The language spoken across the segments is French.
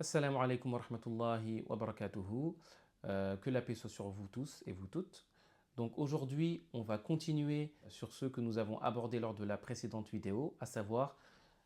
Assalamu alaikum wa rahmatullahi wa barakatuhu. Que la paix soit sur vous tous et vous toutes. Donc aujourd'hui, on va continuer sur ce que nous avons abordé lors de la précédente vidéo, à savoir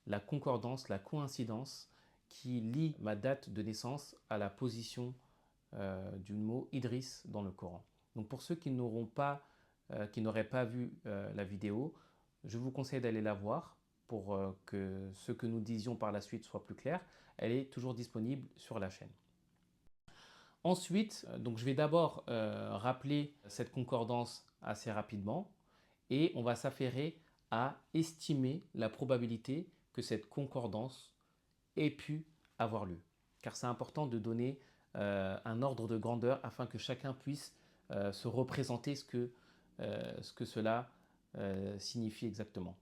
la concordance, la coïncidence qui lie ma date de naissance à la position du mot Idriss dans le Coran. Donc pour ceux qui n'auraient pas vu la vidéo, je vous conseille d'aller la voir pour que ce que nous disions par la suite soit plus clair. Elle est toujours disponible sur la chaîne. Ensuite, donc je vais d'abord rappeler cette concordance assez rapidement et on va s'affairer à estimer la probabilité que cette concordance ait pu avoir lieu. Car c'est important de donner un ordre de grandeur afin que chacun puisse se représenter ce que cela signifie exactement.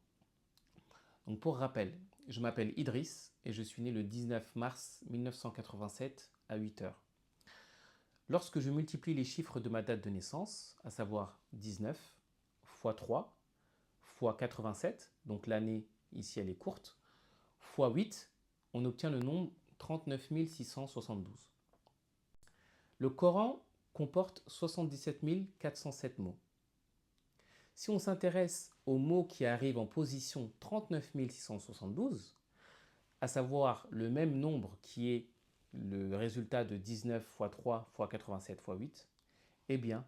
Donc pour rappel, je m'appelle Idriss et je suis né le 19 mars 1987 à 8 heures. Lorsque je multiplie les chiffres de ma date de naissance, à savoir 19 fois 3 fois 87, donc l'année ici elle est courte, fois 8, on obtient le nombre 39 672. Le Coran comporte 77 407 mots. Si on s'intéresse aux mots qui arrivent en position 39 672, à savoir le même nombre qui est le résultat de 19 fois 3 fois 87 fois 8, eh bien,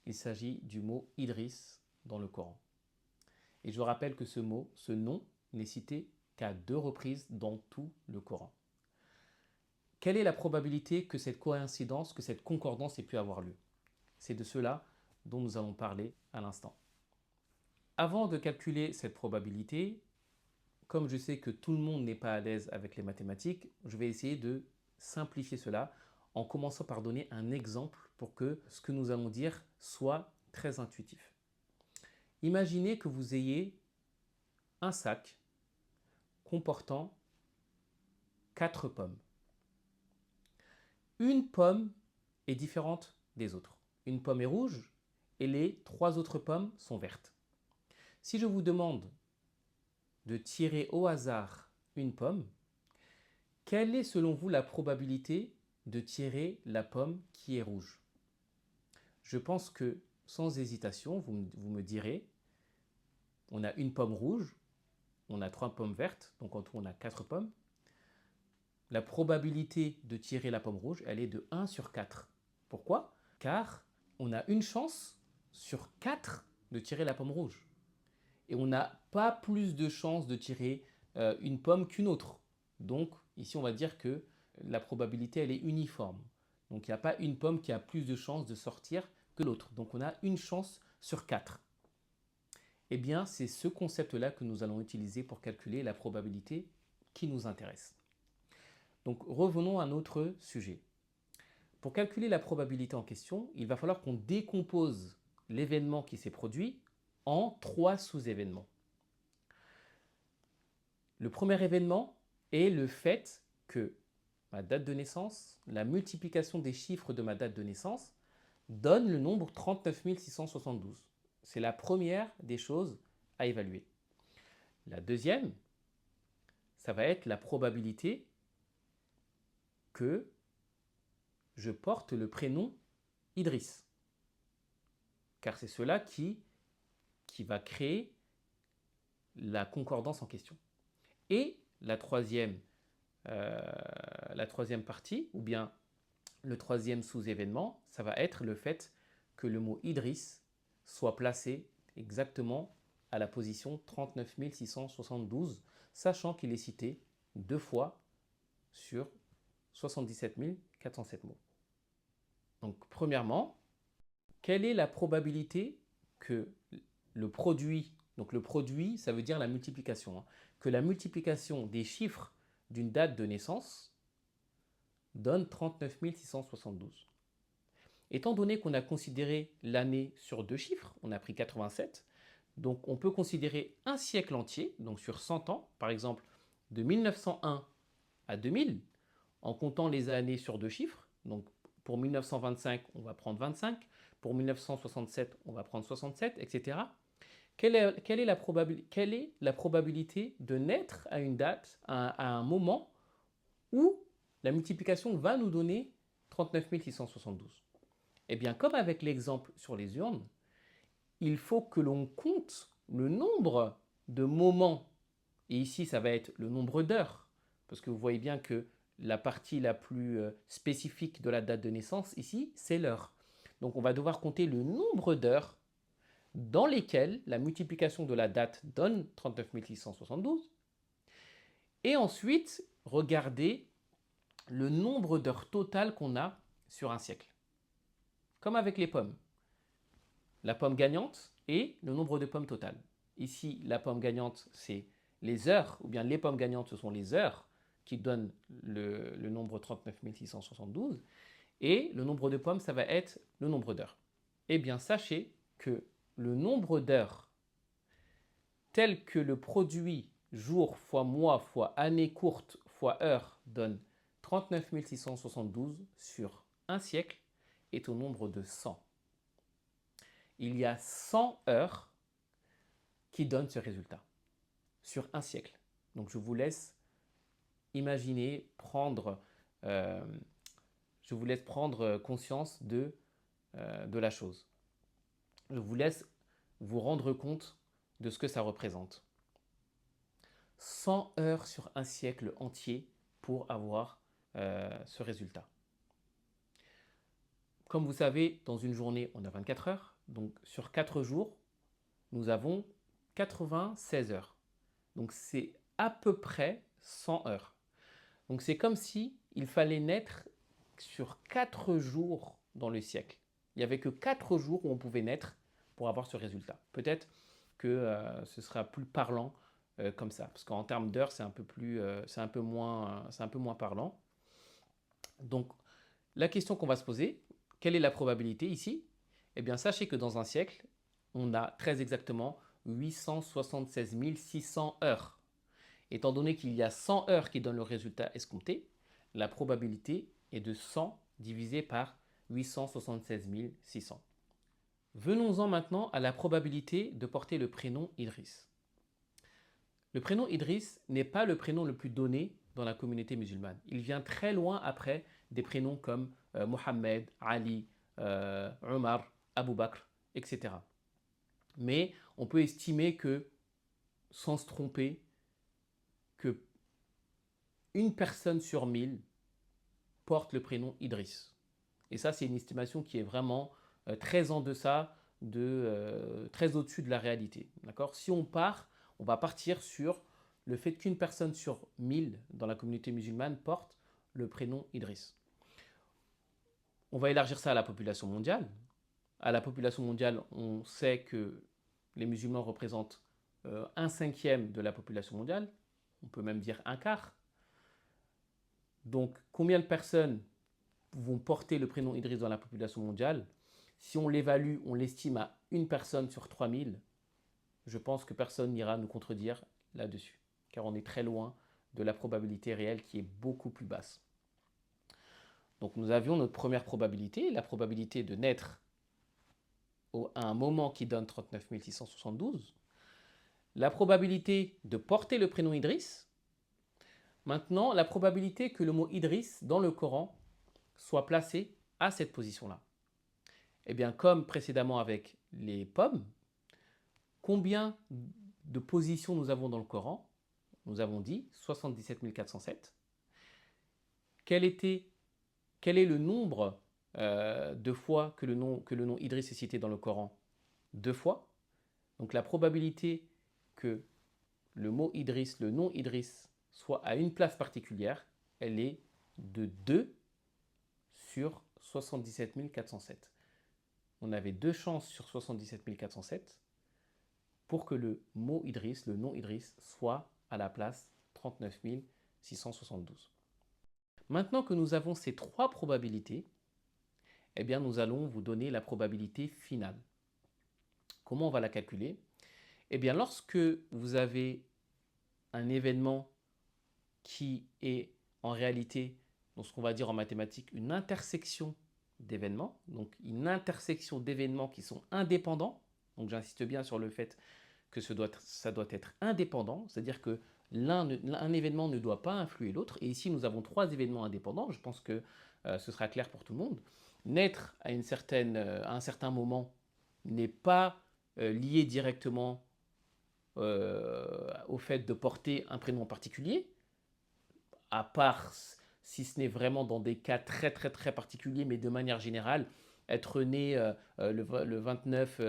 il s'agit du mot Idriss dans le Coran. Et je rappelle que ce mot, ce nom, n'est cité qu'à 2 reprises dans tout le Coran. Quelle est la probabilité que cette coïncidence, que cette concordance ait pu avoir lieu? C'est de cela dont nous allons parler à l'instant. Avant de calculer cette probabilité, comme je sais que tout le monde n'est pas à l'aise avec les mathématiques, je vais essayer de simplifier cela en commençant par donner un exemple pour que ce que nous allons dire soit très intuitif. Imaginez que vous ayez un sac comportant 4 pommes. Une pomme est différente des autres. Une pomme est rouge et les 3 autres pommes sont vertes. Si je vous demande de tirer au hasard une pomme, quelle est selon vous la probabilité de tirer la pomme qui est rouge? Je pense que sans hésitation, vous me direz, on a une pomme rouge, on a 3 pommes vertes, donc en tout on a 4 pommes. La probabilité de tirer la pomme rouge, elle est de 1 sur 4. Pourquoi? Car on a une chance sur 4 de tirer la pomme rouge. Et on n'a pas plus de chances de tirer une pomme qu'une autre. Donc ici on va dire que la probabilité elle est uniforme. Donc il n'y a pas une pomme qui a plus de chances de sortir que l'autre. Donc on a une chance sur 4. Eh bien c'est ce concept-là que nous allons utiliser pour calculer la probabilité qui nous intéresse. Donc revenons à notre sujet. Pour calculer la probabilité en question, il va falloir qu'on décompose l'événement qui s'est produit en 3 sous-événements. Le premier événement est le fait que ma date de naissance, la multiplication des chiffres de ma date de naissance, donne le nombre 39 672. C'est la première des choses à évaluer. La deuxième, ça va être la probabilité que je porte le prénom Idriss. Car c'est cela qui va créer la concordance en question. Et la troisième partie, ou bien le troisième sous-événement, ça va être le fait que le mot Idriss soit placé exactement à la position 39 672, sachant qu'il est cité 2 fois sur 77 407 mots. Donc premièrement, quelle est la probabilité que le produit, donc le produit ça veut dire la multiplication, que la multiplication des chiffres d'une date de naissance donne 39 672. Étant donné qu'on a considéré l'année sur 2 chiffres, on a pris 87, donc on peut considérer un siècle entier, donc sur 100 ans, par exemple de 1901 à 2000, en comptant les années sur 2 chiffres. Donc pour 1925, on va prendre 25, pour 1967, on va prendre 67, etc. Quelle est la probabilité de naître à une date, à un moment où la multiplication va nous donner 39 672. Eh bien, comme avec l'exemple sur les urnes, il faut que l'on compte le nombre de moments, et ici ça va être le nombre d'heures, parce que vous voyez bien que la partie la plus spécifique de la date de naissance ici, c'est l'heure. Donc on va devoir compter le nombre d'heures dans lesquelles la multiplication de la date donne 39 672, et ensuite regarder le nombre d'heures totales qu'on a sur un siècle. Comme avec les pommes. La pomme gagnante et le nombre de pommes totales. Ici, la pomme gagnante, c'est les heures, ou bien les pommes gagnantes, ce sont les heures qui donnent le nombre 39 672. Et le nombre de pommes, ça va être le nombre d'heures. Eh bien, sachez que le nombre d'heures tel que le produit jour fois mois fois année courte fois heure donne 39 672 sur un siècle est au nombre de 100. Il y a 100 heures qui donnent ce résultat sur un siècle. Donc je vous laisse imaginer, je vous laisse prendre conscience de la chose. Je vous laisse vous rendre compte de ce que ça représente. 100 heures sur un siècle entier pour avoir ce résultat. Comme vous savez, dans une journée, on a 24 heures. Donc sur 4 jours, nous avons 96 heures. Donc c'est à peu près 100 heures. Donc c'est comme si il fallait naître sur 4 jours dans le siècle. Il n'y avait que 4 jours où on pouvait naître pour avoir ce résultat. Peut-être que ce sera plus parlant comme ça, parce qu'en termes d'heures, c'est un peu moins parlant. Donc la question qu'on va se poser, quelle est la probabilité ici? Eh bien, sachez que dans un siècle, on a très exactement 876 600 heures. Étant donné qu'il y a 100 heures qui donnent le résultat escompté, la probabilité est de 100 divisé par 876 600. Venons-en maintenant à la probabilité de porter le prénom Idriss. Le prénom Idriss n'est pas le prénom le plus donné dans la communauté musulmane. Il vient très loin après des prénoms comme Mohammed, Ali, Omar, Abu Bakr, etc. Mais on peut estimer que, sans se tromper, que une personne sur 1000 porte le prénom Idriss. Et ça, c'est une estimation qui est vraiment très en deçà, très au-dessus de la réalité. D'accord ? Si on va partir sur le fait qu'une personne sur 1000 dans la communauté musulmane porte le prénom Idriss. On va élargir ça à la population mondiale. À la population mondiale, on sait que les musulmans représentent 1/5 de la population mondiale. On peut même dire 1/4. Donc, combien de personnes vont porter le prénom Idriss dans la population mondiale? Si on l'évalue, on l'estime à une personne sur 3000, je pense que personne n'ira nous contredire là-dessus, car on est très loin de la probabilité réelle qui est beaucoup plus basse. Donc nous avions notre première probabilité, la probabilité de naître à un moment qui donne 39 672, la probabilité de porter le prénom Idriss, maintenant la probabilité que le mot Idriss dans le Coran soit placé à cette position-là. Eh bien, comme précédemment avec les pommes, combien de positions nous avons dans le Coran? Nous avons dit 77 407. Quel est le nombre de fois que le nom Idriss est cité dans le Coran? 2 fois. Donc la probabilité que le mot Idriss, le nom Idriss, soit à une place particulière, elle est de 2 sur 77 407. On avait 2 chances sur 77 407 pour que le mot Idriss, le nom Idriss, soit à la place 39 672. Maintenant que nous avons ces 3 probabilités, eh bien nous allons vous donner la probabilité finale. Comment on va la calculer? Eh bien lorsque vous avez un événement qui est en réalité, ce qu'on va dire en mathématiques, une intersection d'événements, donc une intersection d'événements qui sont indépendants, donc j'insiste bien sur le fait que ça doit être indépendant, c'est-à-dire que Un événement ne doit pas influer l'autre. Et ici, nous avons trois événements indépendants. Je pense que ce sera clair pour tout le monde. Naître à un certain moment n'est pas lié directement au fait de porter un prénom en particulier, à part si ce n'est vraiment dans des cas très très très particuliers, mais de manière générale, être né le 29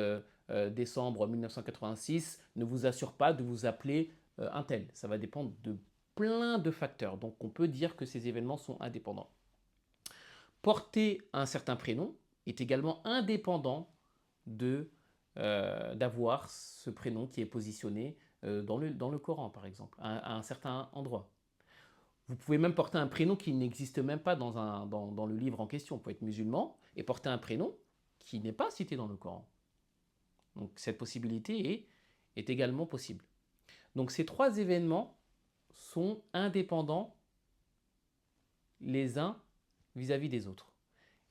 décembre 1986 ne vous assure pas de vous appeler un tel. Ça va dépendre de plein de facteurs. Donc on peut dire que ces événements sont indépendants. Porter un certain prénom est également indépendant d'avoir ce prénom qui est positionné dans le Coran, par exemple, à un certain endroit. Vous pouvez même porter un prénom qui n'existe même pas dans le livre en question. Vous pouvez être musulman et porter un prénom qui n'est pas cité dans le Coran. Donc cette possibilité est également possible. Donc ces trois événements sont indépendants les uns vis-à-vis des autres.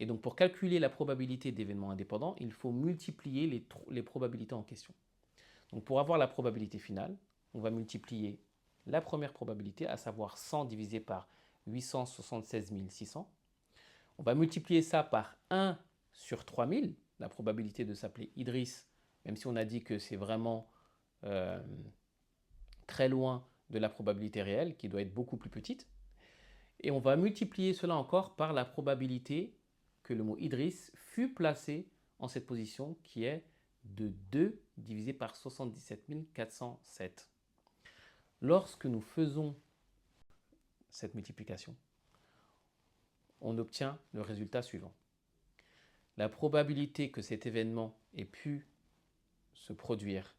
Et donc pour calculer la probabilité d'événements indépendants, il faut multiplier les probabilités en question. Donc pour avoir la probabilité finale, on va multiplier la première probabilité, à savoir 100 divisé par 876 600. On va multiplier ça par 1 sur 3000, la probabilité de s'appeler Idriss, même si on a dit que c'est vraiment très loin de la probabilité réelle, qui doit être beaucoup plus petite. Et on va multiplier cela encore par la probabilité que le mot Idriss fut placé en cette position, qui est de 2 divisé par 77 407. Lorsque nous faisons cette multiplication, on obtient le résultat suivant. La probabilité que cet événement ait pu se produire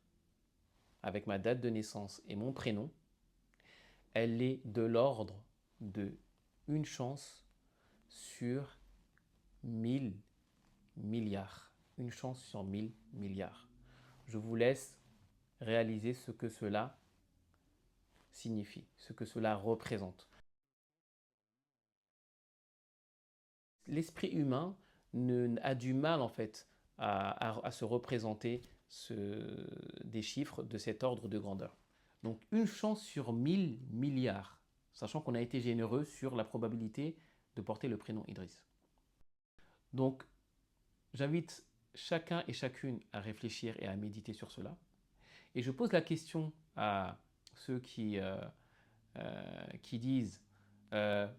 avec ma date de naissance et mon prénom, elle est de l'ordre de une chance sur 1000 milliards. Une chance sur 1000 milliards. Je vous laisse réaliser ce que cela signifie, ce que cela représente. L'esprit humain a du mal en fait à se représenter des chiffres de cet ordre de grandeur. Donc une chance sur 1000 milliards, sachant qu'on a été généreux sur la probabilité de porter le prénom Idriss. Donc j'invite chacun et chacune à réfléchir et à méditer sur cela. Et je pose la question à ceux qui disent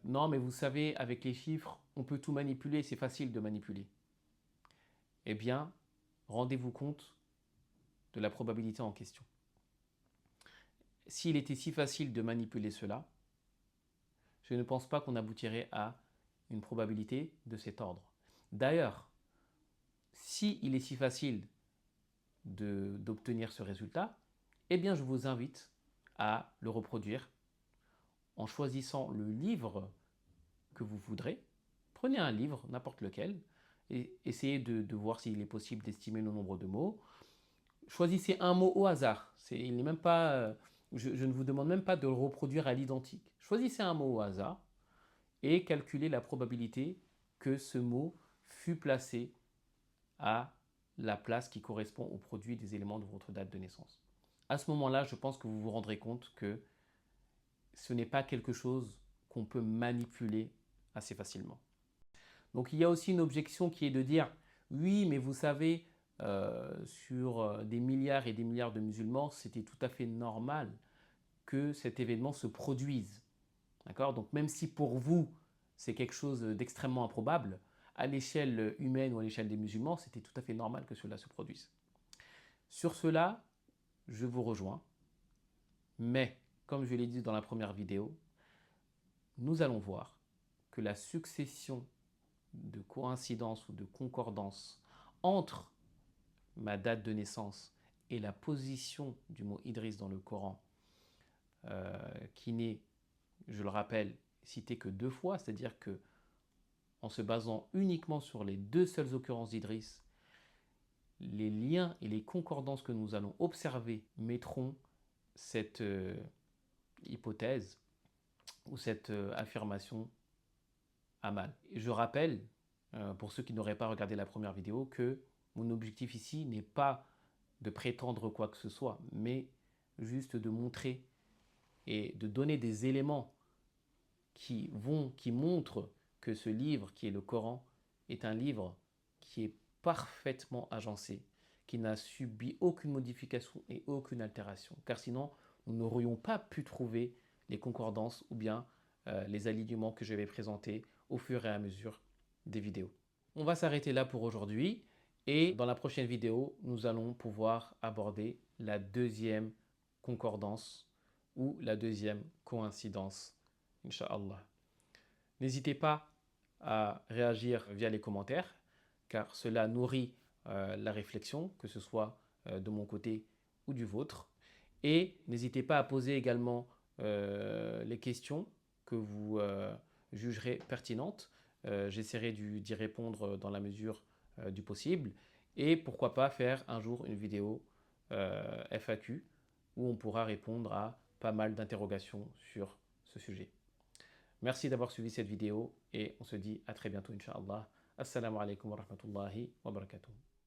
non, mais vous savez, avec les chiffres, on peut tout manipuler, c'est facile de manipuler. Eh bien, rendez-vous compte de la probabilité en question. S'il était si facile de manipuler cela, je ne pense pas qu'on aboutirait à une probabilité de cet ordre. D'ailleurs, s'il est si facile d'obtenir ce résultat, eh bien je vous invite à le reproduire en choisissant le livre que vous voudrez. Prenez un livre, n'importe lequel, et essayez de voir s'il est possible d'estimer le nombre de mots. Choisissez un mot au hasard. Il n'est même pas, je ne vous demande même pas de le reproduire à l'identique. Choisissez un mot au hasard et calculez la probabilité que ce mot fût placé à la place qui correspond au produit des éléments de votre date de naissance. À ce moment-là, je pense que vous vous rendrez compte que ce n'est pas quelque chose qu'on peut manipuler assez facilement. Donc il y a aussi une objection qui est de dire oui, mais vous savez, sur des milliards et des milliards de musulmans, c'était tout à fait normal que cet événement se produise. D'accord ? Donc même si pour vous, c'est quelque chose d'extrêmement improbable, à l'échelle humaine ou à l'échelle des musulmans, c'était tout à fait normal que cela se produise. Sur cela, je vous rejoins, mais comme je l'ai dit dans la première vidéo, nous allons voir que la succession de coïncidence ou de concordance entre ma date de naissance et la position du mot Idriss dans le Coran, qui n'est, je le rappelle, cité que 2 fois, c'est-à-dire que en se basant uniquement sur les 2 seules occurrences d'Idriss, les liens et les concordances que nous allons observer mettront cette hypothèse ou cette affirmation à mal. Et je rappelle, pour ceux qui n'auraient pas regardé la première vidéo, que mon objectif ici n'est pas de prétendre quoi que ce soit, mais juste de montrer et de donner des éléments qui montrent que ce livre, qui est le Coran, est un livre qui est parfaitement agencé, qui n'a subi aucune modification et aucune altération. Car sinon, nous n'aurions pas pu trouver les concordances ou bien les alignements que je vais présenter au fur et à mesure des vidéos. On va s'arrêter là pour aujourd'hui et dans la prochaine vidéo, nous allons pouvoir aborder la deuxième concordance ou la deuxième coïncidence, Inch'Allah. N'hésitez pas à réagir via les commentaires car cela nourrit la réflexion, que ce soit de mon côté ou du vôtre. Et n'hésitez pas à poser également les questions que vous jugerez pertinentes. J'essaierai d'y répondre dans la mesure du possible. Et pourquoi pas faire un jour une vidéo FAQ où on pourra répondre à pas mal d'interrogations sur ce sujet. Merci d'avoir suivi cette vidéo et on se dit à très bientôt, Inch'Allah. Assalamu alaikum wa rahmatullahi wa barakatuh.